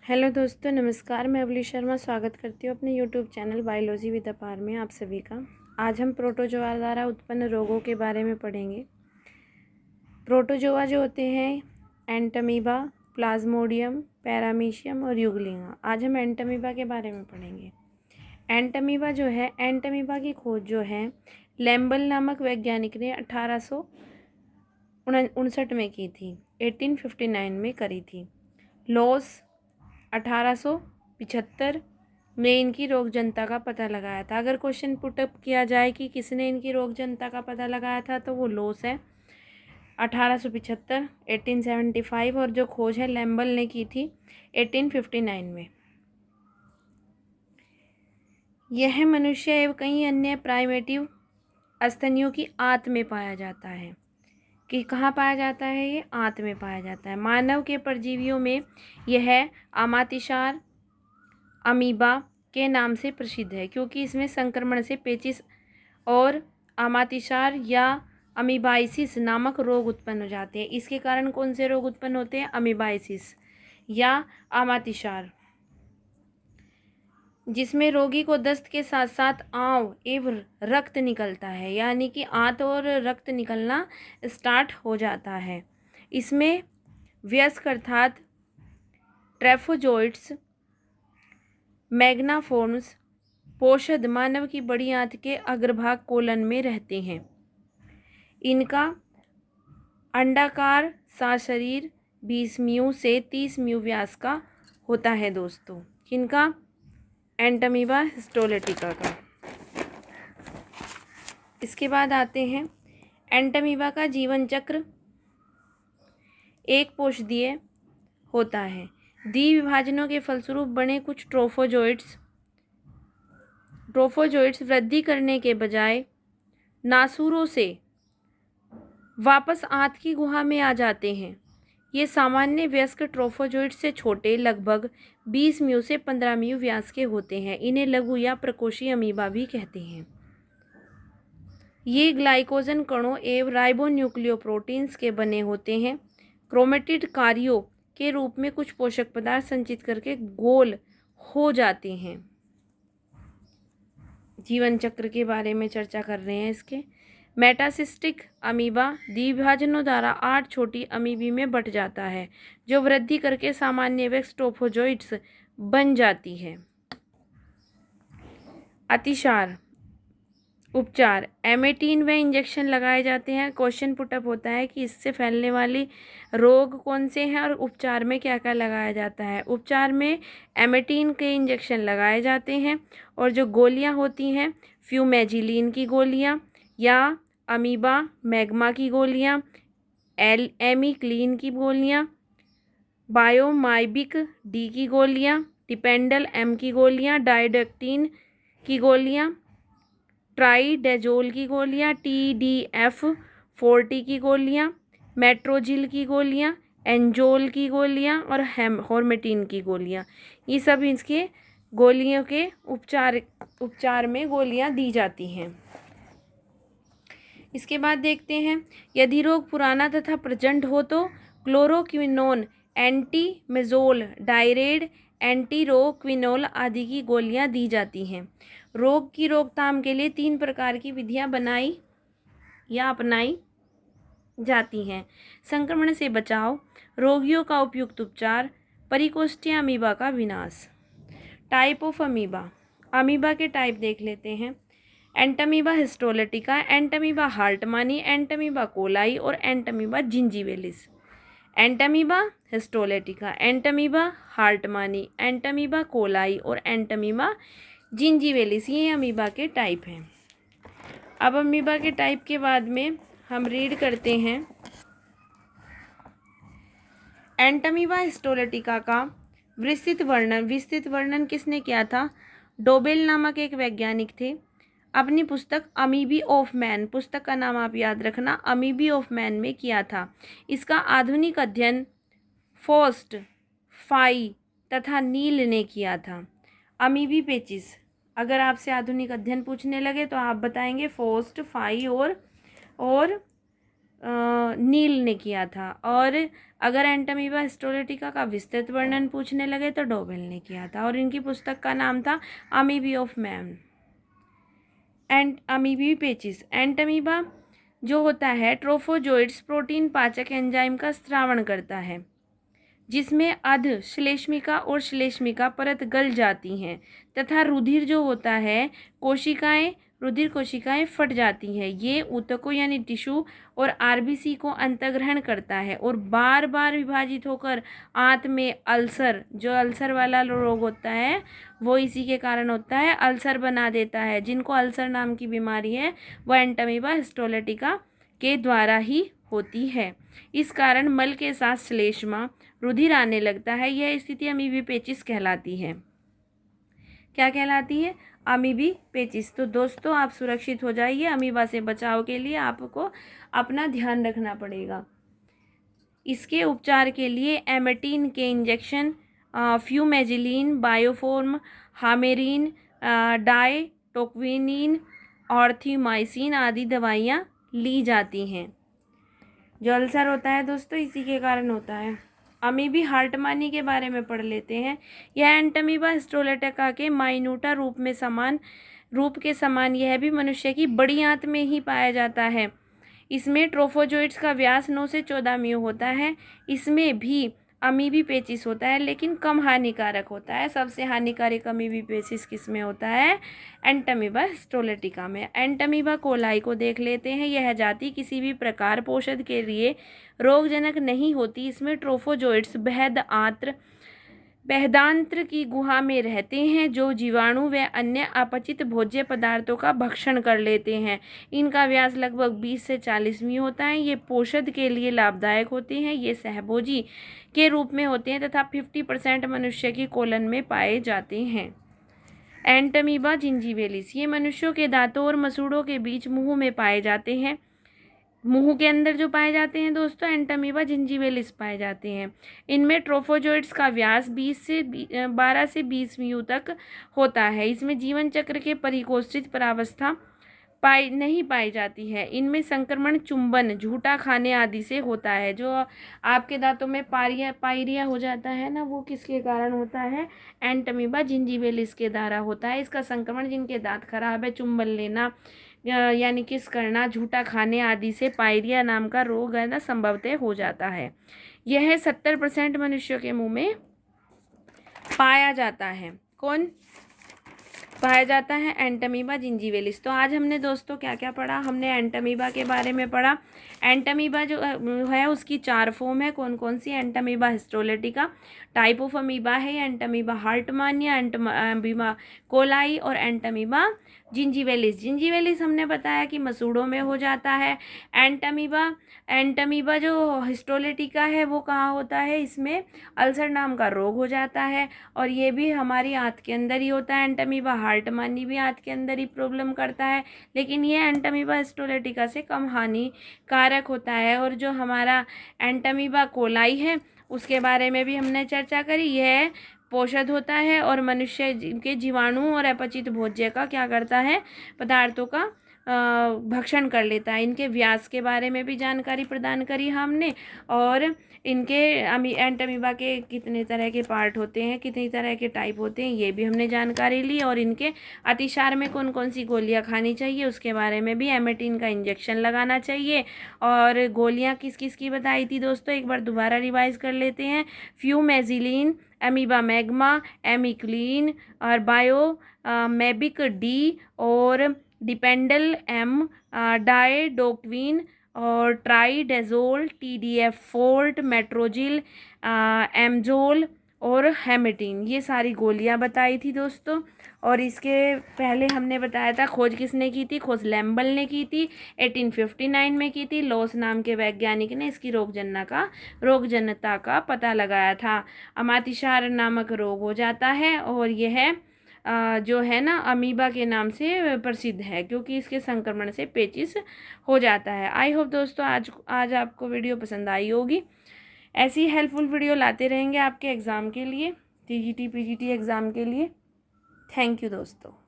Hello दोस्तों, नमस्कार। मैं अवली शर्मा स्वागत करती हूँ अपने यूट्यूब चैनल बायोलॉजी विद अपार में आप सभी का। आज हम प्रोटोजोआ द्वारा उत्पन्न रोगों के बारे में पढ़ेंगे। प्रोटोजोआ जो होते हैं एंटमीबा, प्लाज्मोडियम, पैरामीशियम और यूग्लिया। आज हम एंटमीबा के बारे में पढ़ेंगे। एंटमीबा जो है, एंटमीबा की खोज जो है लैम्बल नामक वैज्ञानिक ने 1859 में की थी, 1859 में करी थी। लॉस 1875 में इनकी रोग जनता का पता लगाया था। अगर क्वेश्चन पुटअप किया जाए कि किसने इनकी रोग जनता का पता लगाया था तो वो लॉस है 1875, 1875। और जो खोज है लैम्बल ने की थी 1859 में। यह मनुष्य एवं कई अन्य प्राइमेटिव स्तनियों की आंत में पाया जाता है। कि कहाँ पाया जाता है? ये आंत में पाया जाता है। मानव के परजीवियों में यह अमातिसार अमीबा के नाम से प्रसिद्ध है, क्योंकि इसमें संक्रमण से पेचिश और अमातिसार या अमीबाइसिस नामक रोग उत्पन्न हो जाते हैं। इसके कारण कौन से रोग उत्पन्न होते हैं? अमीबाइसिस या अमातिसार, जिसमें रोगी को दस्त के साथ साथ आंव एवं रक्त निकलता है, यानी कि आंत और रक्त निकलना स्टार्ट हो जाता है। इसमें वयस्क अर्थात ट्रेफोजोइट्स, मैग्नाफोर्म्स पोषद मानव की बड़ी आंत के अग्रभाग कोलन में रहते हैं। इनका अंडाकार सा शरीर 20 म्यू से 30 म्यू व्यास का होता है दोस्तों। किनका? एंटमीबा हिस्टोलेटिका का। इसके बाद आते हैं एंटमीबा का जीवन चक्र एक कोषीय होता है। द्विविभाजनों के फलस्वरूप बने कुछ ट्रोफोजोइट्स वृद्धि करने के बजाय नासूरों से वापस आंत की गुहा में आ जाते हैं। ये सामान्य वयस्क ट्रोफोजोइट्स से छोटे, लगभग 20 म्यू से 15 म्यू व्यास के होते हैं। इन्हें लघु या प्रकोष्ठी अमीबा भी कहते हैं। ये ग्लाइकोजन कणों एवं राइबोन्यूक्लियोप्रोटीन्स के बने होते हैं। क्रोमेटिड कार्यों के रूप में कुछ पोषक पदार्थ संचित करके गोल हो जाते हैं। जीवन चक्र के बारे में चर्चा कर रहे हैं इसके। मेटासिस्टिक अमीबा द्विभाजनों द्वारा 8 छोटी अमीबी में बट जाता है, जो वृद्धि करके सामान्य वयस्क ट्रोफोजोइट्स बन जाती है। अतिसार उपचार एमेटिन व इंजेक्शन लगाए जाते हैं। क्वेश्चन पुटअप होता है कि इससे फैलने वाली रोग कौन से हैं और उपचार में क्या क्या लगाया जाता है। उपचार में एमेटिन के इंजेक्शन लगाए जाते हैं, और जो गोलियां होती हैं फ्यूमेजिलिन की गोलियां या अमीबा मैग्मा की गोलियां, एमिक्लीन की गोलियां, बायोमाइबिक डी की गोलियां, डिपेंडल एम की गोलियां, डाइडेक्टिन की गोलियां, ट्राइडेजोल की गोलियां, TDF-40 की गोलियां, मेट्रोजिल की गोलियां, एंजोल की गोलियां और हॉर्मेटिन की गोलियां। ये सब इसके गोलियों के उपचार में गोलियां दी जाती हैं। इसके बाद देखते हैं, यदि रोग पुराना तथा प्रचंड हो तो क्लोरोक्विनोन, एंटीमेजोल, डायरेड, एंटीरोक्विनोल आदि की गोलियां दी जाती हैं। रोग की रोकथाम के लिए 3 प्रकार की विधियां बनाई या अपनाई जाती हैं। संक्रमण से बचाव, रोगियों का उपयुक्त उपचार, परिकोष्ठीय अमीबा का विनाश। Type of amoeba. अमीबा के टाइप देख लेते हैं। Entamoeba histolytica, Entamoeba hartmanni, Entamoeba coli और Entamoeba gingivalis. Entamoeba histolytica, Entamoeba hartmanni, Entamoeba coli और एंटमीबा जिंजीवेलिस, ये अमीबा के टाइप हैं। अब अमीबा के टाइप के बाद में हम रीड करते हैं एंटमीबा हिस्टोलेटिका का विस्तृत वर्णन किसने किया था? डोबेल नामक एक वैज्ञानिक थे। अपनी पुस्तक अमीबी ऑफ मैन, पुस्तक का नाम आप याद रखना, अमीबी ऑफ मैन में किया था। इसका आधुनिक अध्ययन फॉस्ट, फाई तथा नील ने किया था। अमीबी पेचिस, अगर आपसे आधुनिक अध्ययन पूछने लगे तो आप बताएंगे फॉस्ट, फाई और नील ने किया था। और अगर एंटमीबा हिस्टोलिटिका का विस्तृत वर्णन पूछने लगे तो डोवेल ने किया था, और इनकी पुस्तक का नाम था अमीबी ऑफ मैन एंड अमीबी पेचिस। एंटमीबा जो होता है ट्रोफोजोइड्स प्रोटीन पाचक एंजाइम का स्रावण करता है, जिसमें अध श्लेष्मिका और श्लेष्मिका परत गल जाती हैं तथा रुधिर जो होता है रुधिर कोशिकाएं फट जाती हैं। ये ऊतकों यानी टिश्यू और आरबीसी को अंतर्ग्रहण करता है और बार बार विभाजित होकर आंत में अल्सर, जो अल्सर वाला रोग होता है वो इसी के कारण होता है, अल्सर बना देता है। जिनको अल्सर नाम की बीमारी है वह एंटमीबा हिस्टोलिटिका के द्वारा ही होती है। इस कारण मल के साथ श्लेष्मा रुधिर आने लगता है। यह स्थिति अमीबी पेचिस कहलाती है। क्या कहलाती है? अमीबी पेचिस। तो दोस्तों आप सुरक्षित हो जाइए। अमीबा से बचाव के लिए आपको अपना ध्यान रखना पड़ेगा। इसके उपचार के लिए एमेटिन के इंजेक्शन, फ्यूमेजिलिन, बायोफॉर्म, हामेरिन, डायटोक्विनिन, ऑर्थीमाइसिन आदि दवाइयाँ ली जाती हैं। जो अल्सर होता है दोस्तों इसी के कारण होता है। अमीबी हार्टमानी के बारे में पढ़ लेते हैं। यह एंटमीबा हिस्टोलिटिका के माइन्यूटा रूप के समान यह भी मनुष्य की बड़ी आंत में ही पाया जाता है। इसमें ट्रोफोजोइड्स का व्यास 9 से 14 म्यू होता है। इसमें भी अमीबी पेचिस होता है लेकिन कम हानिकारक होता है। सबसे हानिकारक अमीबी पेचिस किस में होता है? एंटमीबा हिस्टोलिटिका में। एंटमीबा कोलाई को देख लेते हैं। यह जाति किसी भी प्रकार पोषण के लिए रोगजनक नहीं होती। इसमें ट्रोफोजोइड्स बृहदान्त्र की गुहा में रहते हैं जो जीवाणु व अन्य अपचित भोज्य पदार्थों का भक्षण कर लेते हैं। इनका व्यास लगभग 20 से 40 म्यू होता है। ये पोषण के लिए लाभदायक होते हैं। ये सहभोजी के रूप में होते हैं तथा 50% मनुष्य की कोलन में पाए जाते हैं। एंटमीबा जिंजीवेलिस, ये मनुष्यों के दांतों और मसूड़ों के बीच मुंह में पाए जाते हैं। मुंह के अंदर जो पाए जाते हैं दोस्तों एंटमीबा जिंजीवेलिस पाए जाते हैं। इनमें ट्रोफोजोइड्स का व्यास 12 से 20 म्यू तक होता है। इसमें जीवन चक्र के परिकोष्ठित परावस्था नहीं पाई जाती है। इनमें संक्रमण चुंबन, झूठा खाने आदि से होता है। जो आपके दांतों में पायरिया हो जाता है ना, वो किसके कारण होता है? एंटमीबा जिंजीवेलिस के द्वारा होता है। इसका संक्रमण जिनके दांत खराब है, चुंबन लेना यानी किस करना, झूठा खाने आदि से पायरिया नाम का रोग है ना संभवतः हो जाता है। यह 70% मनुष्यों के मुंह में पाया जाता है। कौन पाया जाता है? एंटमीबा जिंजीवेलिस। तो आज हमने दोस्तों क्या क्या पढ़ा? हमने एंटमीबा के बारे में पढ़ा। एंटमीबा जो है उसकी 4 फॉर्म है। कौन कौन सी? Entamoeba histolytica type of amoeba है, एंटमीबा हार्टमानिया, एंटमीबा कोलाई और एंटमीबा जिंजीवेलिस। जिंजीवेलिस हमने बताया कि मसूड़ों में हो जाता है। एंटमीबा जो हिस्टोलिटिका है वो कहाँ होता है? इसमें अल्सर नाम का रोग हो जाता है और ये भी हमारी आंत के अंदर ही होता है। एंटमीबा हार्टमानी भी आंत के अंदर ही प्रॉब्लम करता है, लेकिन ये एंटमीबा हिस्टोलिटिका से कम हानिकारक होता है। और जो हमारा एंटमीबा कोलाई है उसके बारे में भी हमने चर्चा करी। यह पोषक होता है और मनुष्य के जीवाणु और अपचित भोज्य का क्या करता है? पदार्थों का भक्षण कर लेता है। इनके व्यास के बारे में भी जानकारी प्रदान करी हमने और इनके एंटमीबा के कितने तरह के पार्ट होते हैं, कितनी तरह के टाइप होते हैं, ये भी हमने जानकारी ली। और इनके अतिसार में कौन कौन सी गोलियां खानी चाहिए उसके बारे में भी, एमेटिन का इंजेक्शन लगाना चाहिए। और गोलियां किस किस की बताई थी दोस्तों, एक बार दोबारा रिवाइज कर लेते हैं। फ्यूमेजिलिन, अमीबा मैग्मा, एमिक्लिन और मेबिक डी और डिपेंडल एम, डायडोक्विन और ट्राइडेजोल, TDF-4, मेट्रोजिल, एमजोल और हेमेटिन, ये सारी गोलियां बताई थी दोस्तों। और इसके पहले हमने बताया था खोज किसने की थी? खोज लैम्बल ने की थी, 1859 में की थी। लॉस नाम के वैज्ञानिक ने इसकी रोगजनता का पता लगाया था। अमातिसार नामक रोग हो जाता है और यह जो है ना अमीबा के नाम से प्रसिद्ध है क्योंकि इसके संक्रमण से पेचिस हो जाता है। आई होप दोस्तों आज आपको वीडियो पसंद आई होगी। ऐसी हेल्पफुल वीडियो लाते रहेंगे आपके एग्ज़ाम के लिए, TGT PGT एग्ज़ाम के लिए। थैंक यू दोस्तों।